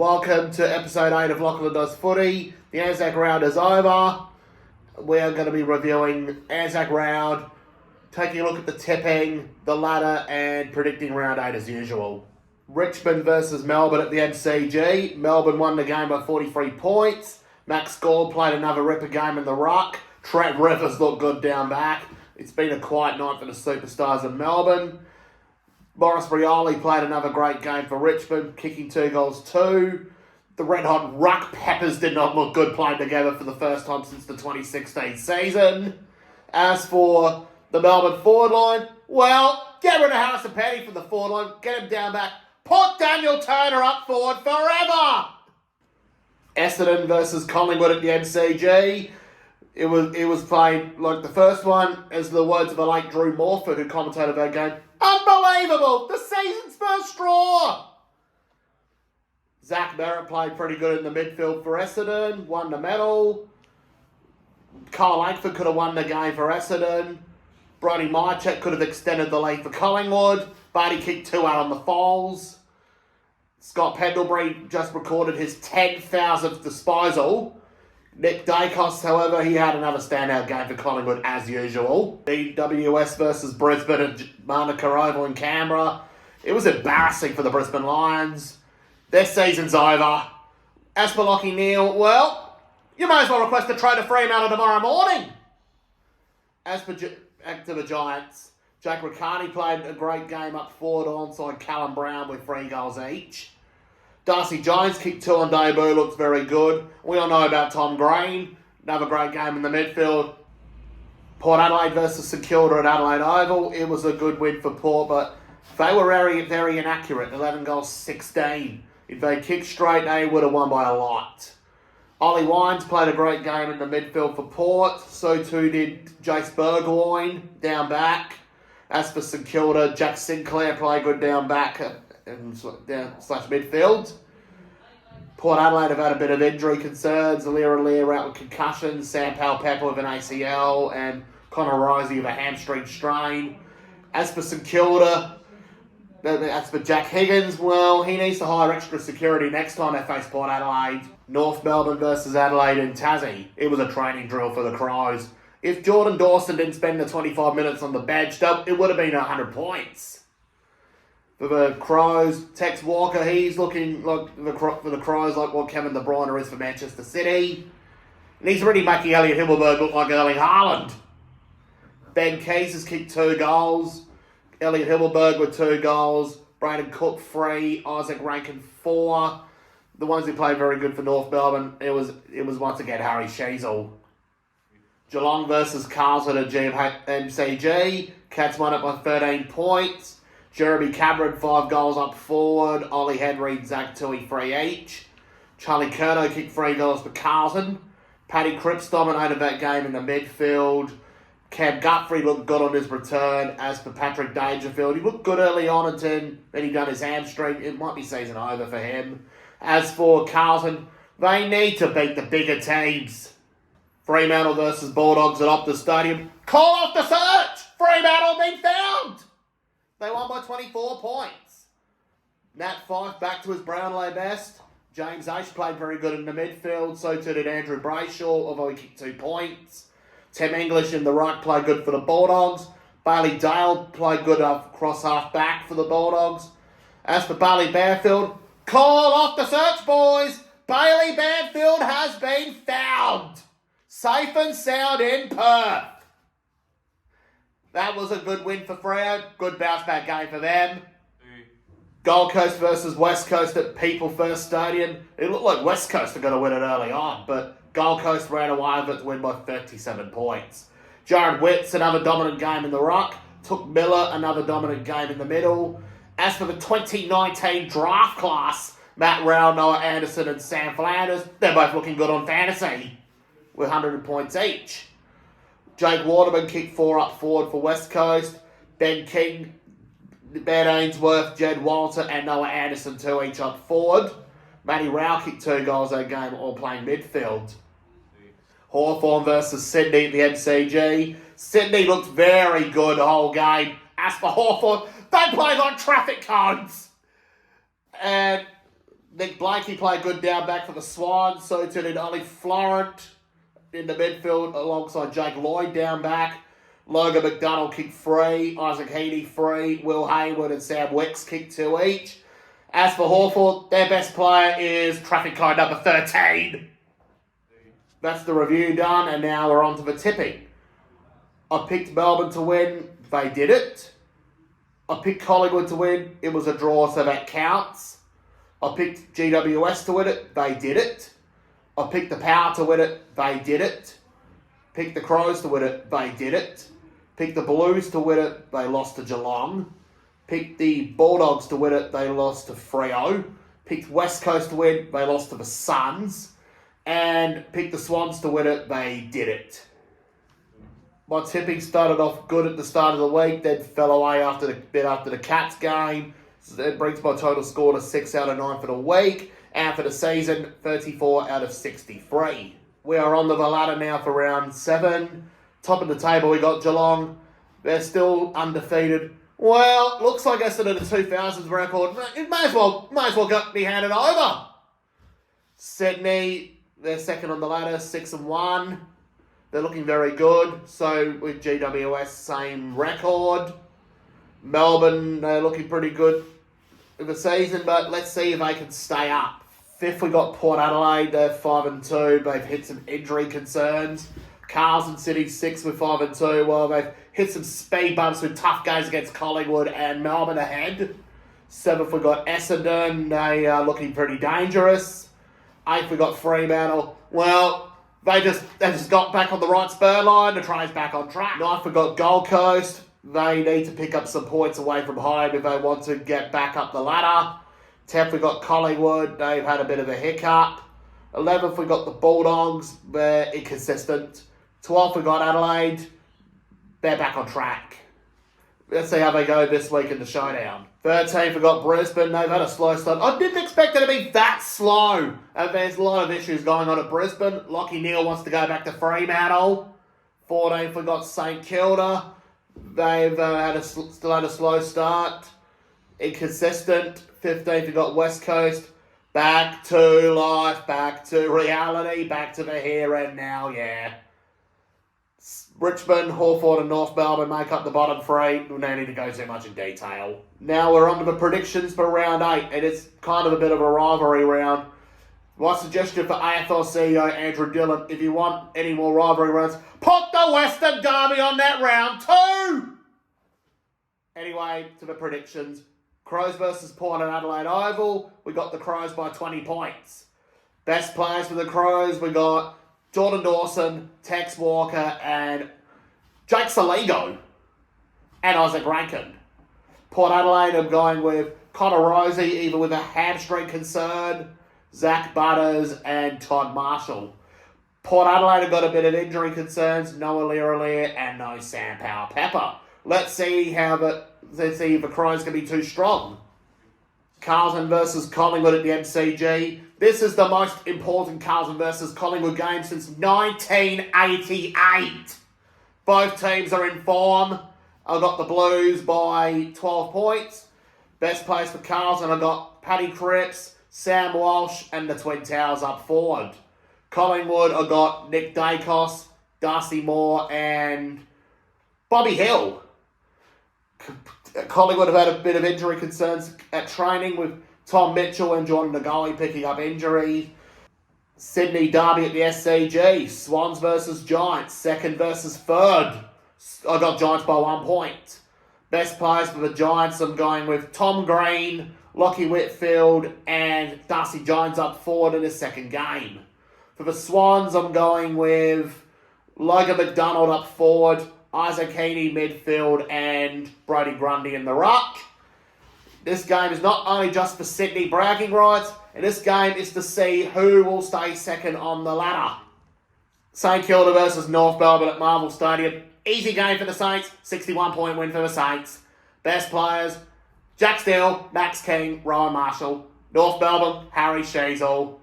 Welcome to episode 8 of Lachie Does Footy. The ANZAC round is over. We are going to be reviewing ANZAC round, taking a look at the tipping, the ladder, and predicting round 8 as usual. Richmond versus Melbourne at the MCG. Melbourne won the game by 43 points. Max Gauld played another ripper game in the ruck. Trent Rivers looked good down back. It's been a quiet night for the superstars of Melbourne. Maurice Rioli played another great game for Richmond, kicking 2 goals too. The red-hot Ruck Peppers did not look good playing together for the first time since the 2016 season. As for the Melbourne forward line, well, get rid of Harrison Petty from the forward line, get him down back, put Daniel Turner up forward forever! Essendon versus Collingwood at the MCG. It was played like the first one, as the words of the late Drew Morford, who commentated that game. Unbelievable! The season's first straw! Zach Merritt played pretty good in the midfield for Essendon, won the medal. Kyle Langford could have won the game for Essendon. Brodie Mychek could have extended the lead for Collingwood, but he kicked 2 out on the fouls. Scott Pendlebury just recorded his 10,000th disposal. Nick Dacos, however, he had another standout game for Collingwood as usual. BWS versus Brisbane at Manuka Oval in Canberra. It was embarrassing for the Brisbane Lions. Their season's over. As for Lachie Neale, well, you may as well request a trade of Fremantle tomorrow morning. As for back to the Giants, Jake Riccardi played a great game up forward alongside Callum Brown with 3 goals each. Darcy Jones kicked 2 on debut, looks very good. We all know about Tom Green, another great game in the midfield. Port Adelaide versus St Kilda at Adelaide Oval. It was a good win for Port, but they were very, very inaccurate. 11 goals, 16. If they kicked straight, they would have won by a lot. Ollie Wines played a great game in the midfield for Port. So too did Jace Burgoyne down back. As for St Kilda, Jack Sinclair played good down back and slash midfield. Port Adelaide have had a bit of injury concerns. Alira Lear out with concussions. Sam Powell-Pepper with an ACL. And Connor Risey with a hamstring strain. As for St Kilda, as for Jack Higgins, well, he needs to hire extra security next time they face Port Adelaide. North Melbourne versus Adelaide in Tassie. It was a training drill for the Crows. If Jordan Dawson didn't spend the 25 minutes on the bench, it would have been 100 points. For the Crows, Tex Walker, he's looking like for the Crows like what Kevin De Bruyne is for Manchester City. And he's already making Elliot Himmelberg look like Erling Haaland. Ben Keys has kicked 2 goals. Elliot Himmelberg with 2 goals. Brayden Cook 3. Isaac Rankin 4. The ones who played very good for North Melbourne, it was once again Harry Sheezel. Geelong versus Carlton at MCG. Cats won it by 13 points. Jeremy Cameron 5 goals up forward. Ollie Henry, Zach Tui 3 each. Charlie Curnow kicked 3 goals for Carlton. Paddy Cripps dominated that game in the midfield. Cam Guthrie looked good on his return. As for Patrick Dangerfield, he looked good early on until then he done his hamstring. It might be season over for him. As for Carlton, they need to beat the bigger teams. Fremantle versus Bulldogs at Optus Stadium. Call off the search! Fremantle been found! They won by 24 points. Nat Fyfe back to his Brownlow best. James Aish played very good in the midfield. So too did Andrew Brayshaw, although he kicked 2 points. Tim English in the right played good for the Bulldogs. Bailey Dale played good across half back for the Bulldogs. As for Bailey Banfield, call off the search, boys! Bailey Banfield has been found! Safe and sound in Perth. That was a good win for Freo. Good bounce back game for them. Gold Coast versus West Coast at People First Stadium. It looked like West Coast are going to win it early on, but Gold Coast ran away with it to win by 37 points. Jared Witts, another dominant game in the ruck. Took Miller, another dominant game in the middle. As for the 2019 draft class, Matt Rowell, Noah Anderson and Sam Flanders, they're both looking good on fantasy with 100 points each. Jake Waterman kicked 4 up forward for West Coast. Ben King, Ben Ainsworth, Jed Walter and Noah Anderson 2 each up forward. Matty Rowell kicked 2 goals that game, all playing midfield. Hawthorn versus Sydney at the MCG. Sydney looked very good the whole game. As for Hawthorn, they played like traffic cones. And Nick Blakey played good down back for the Swans. So did Ollie Florent in the midfield alongside Jake Lloyd down back. Logan McDonald kicked 3. Isaac Heaney 3. Will Hayward and Sam Wicks kicked 2 each. As for Hawthorn, their best player is traffic code number 13. That's the review done, and now we're on to the tipping. I picked Melbourne to win. They did it. I picked Collingwood to win. It was a draw, so that counts. I picked GWS to win it. They did it. I picked the Power to win it. They did it. Picked the Crows to win it. They did it. Picked the Blues to win it. They lost to Geelong. Picked the Bulldogs to win it. They lost to Freo. Picked West Coast to win. They lost to the Suns. And picked the Swans to win it. They did it. My tipping started off good at the start of the week, then fell away after the Cats game. So that brings my total score to 6 out of 9 for the week. And for the season, 34 out of 63. We are on the ladder now for round 7. Top of the table, we got Geelong. They're still undefeated. Well, looks like Essendon the 2000s record. It may as well be handed over. Sydney, they're second on the ladder, 6-1. They're looking very good. So with GWS, same record. Melbourne, they're looking pretty good in the season, but let's see if they can stay up. 5th, we got Port Adelaide. They're 5-2. They've hit some injury concerns. Carlton City 6 with 5-2. Well, they've hit some speed bumps with tough games against Collingwood and Melbourne ahead. 7th, we got Essendon. They are looking pretty dangerous. 8th, we got Fremantle. Well, they just got back on the right spur line. The train's back on track. 9th, we got Gold Coast. They need to pick up some points away from home if they want to get back up the ladder. 10th, we got Collingwood. They've had a bit of a hiccup. 11th, we got the Bulldogs. They're inconsistent. 12th, we got Adelaide. They're back on track. Let's see how they go this week in the showdown. 13th, we got Brisbane. They've had a slow start. I didn't expect it to be that slow. And there's a lot of issues going on at Brisbane. Lachie Neale wants to go back to Fremantle. 14th, we got St Kilda. They've still had a slow start. Inconsistent. 15th, we got West Coast. Back to life, back to reality, back to the here and now, yeah. Richmond, Hawthorn and North Melbourne make up the bottom 3. We don't need to go too much in detail. Now we're on to the predictions for round 8, and it's kind of a bit of a rivalry round. My suggestion for AFL CEO Andrew Dillon, if you want any more rivalry rounds, put the Western Derby on that round 2! Anyway, to the predictions. Crows versus Port at Adelaide Oval. We got the Crows by 20 points. Best players for the Crows, we got Jordan Dawson, Tex Walker, and Jake Saligo, and Isaac Rankin. Port Adelaide, I'm going with Connor Rosie, even with a hamstring concern, Zach Butters, and Todd Marshall. Port Adelaide have got a bit of injury concerns, Noah Learalier, and no Sam Powell-Pepper. Let's see if the Crows can be too strong. Carlton versus Collingwood at the MCG. This is the most important Carlton versus Collingwood game since 1988. Both teams are in form. I got the Blues by 12 points. Best players for Carlton, I got Paddy Cripps, Sam Walsh, and the Twin Towers up forward. Collingwood, I got Nick Dacos, Darcy Moore, and Bobby Hill. Collingwood have had a bit of injury concerns at training with Tom Mitchell and Jordan Ngoi picking up injuries. Sydney Derby at the SCG. Swans versus Giants. 2nd versus 3rd. I got Giants by 1 point. Best players for the Giants, I'm going with Tom Green, Lachie Whitfield, and Darcy Jones up forward in his second game. For the Swans, I'm going with Logan McDonald up forward, Isaac Heaney midfield, and Brodie Grundy in the ruck. This game is not only just for Sydney bragging rights, and this game is to see who will stay second on the ladder. St Kilda versus North Melbourne at Marvel Stadium. Easy game for the Saints, 61-point win for the Saints. Best players, Jack Steele, Max King, Rowan Marshall. North Melbourne, Harry Sheasel.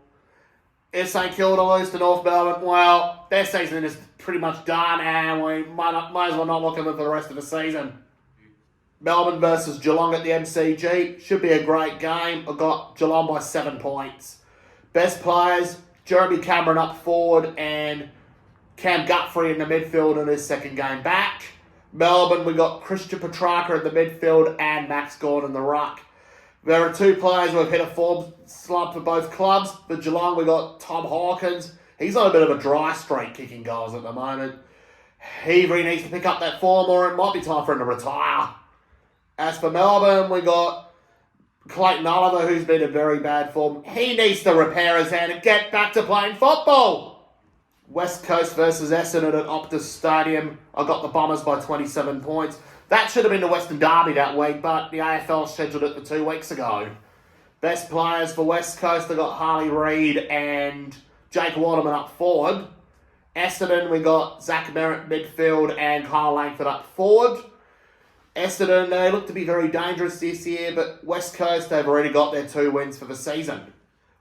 If St Kilda lose to North Melbourne, well, their season is pretty much done, and we might as well not look at them for the rest of the season. Melbourne versus Geelong at the MCG. Should be a great game. I got Geelong by 7 points. Best players, Jeremy Cameron up forward and Cam Guthrie in the midfield in his second game back. Melbourne, we got Christian Petrarca in the midfield and Max Gordon in the ruck. There are 2 players who have hit a form slump for both clubs. For Geelong, we got Tom Hawkins. He's on a bit of a dry streak kicking goals at the moment. He really needs to pick up that form or it might be time for him to retire. As for Melbourne, we got Clayton Oliver, who's been in very bad form. He needs to repair his hand and get back to playing football. West Coast versus Essendon at Optus Stadium. I got the Bombers by 27 points. That should have been the Western Derby that week, but the AFL scheduled it for 2 weeks ago. Best players for West Coast, I got Harley Reid and Jake Waterman up forward. Essendon, we got Zach Merritt midfield and Kyle Langford up forward. Essendon, they look to be very dangerous this year, but West Coast, they've already got their 2 wins for the season.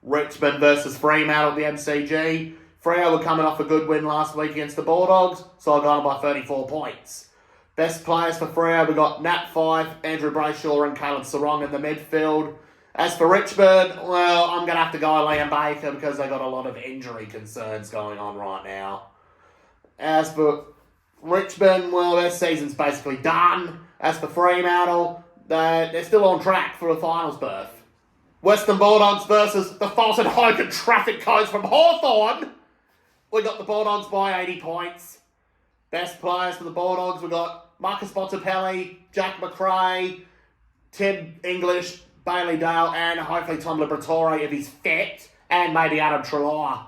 Richmond versus Fremantle at the MCG. Freo were coming off a good win last week against the Bulldogs, so I got them by 34 points. Best players for Freo, we got Nat Fyfe, Andrew Brayshaw and Caleb Sarong in the midfield. As for Richmond, well, I'm going to have to go with Liam Baker because they've got a lot of injury concerns going on right now. As for Richmond, well, their season's basically done. As for Fremantle, they're still on track for a finals berth. Western Bulldogs versus the Fulton Hogan Traffic Codes from Hawthorn. We got the Bulldogs by 80 points. Best players for the Bulldogs, we got Marcus Bontempelli, Jack McRae, Tim English, Bailey Dale, and hopefully Tom Liberatore if he's fit, and maybe Adam Treloar.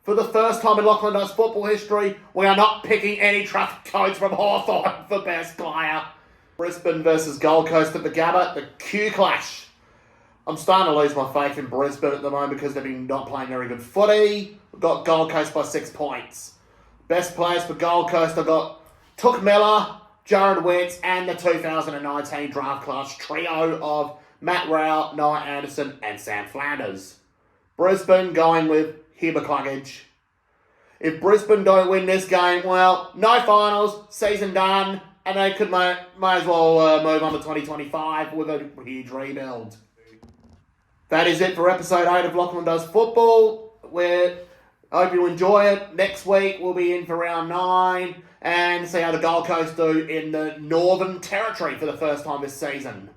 For the first time in Lachlan Does football history, we are not picking any traffic codes from Hawthorn for best player. Brisbane versus Gold Coast at the Gabba, the Q Clash. I'm starting to lose my faith in Brisbane at the moment because they've been not playing very good footy. We've got Gold Coast by 6 points. Best players for Gold Coast, I've got Took Miller, Jared Wentz, and the 2019 draft class trio of Matt Rowell, Noah Anderson, and Sam Flanders. Brisbane going with Huber Cluggage. If Brisbane don't win this game, well, no finals, season done, and they could may as well move on to 2025 with a huge rebuild. That is it for episode 8 of Lachlan Does Football. I hope you enjoy it. Next week we'll be in for round 9 and see how the Gold Coast do in the Northern Territory for the first time this season.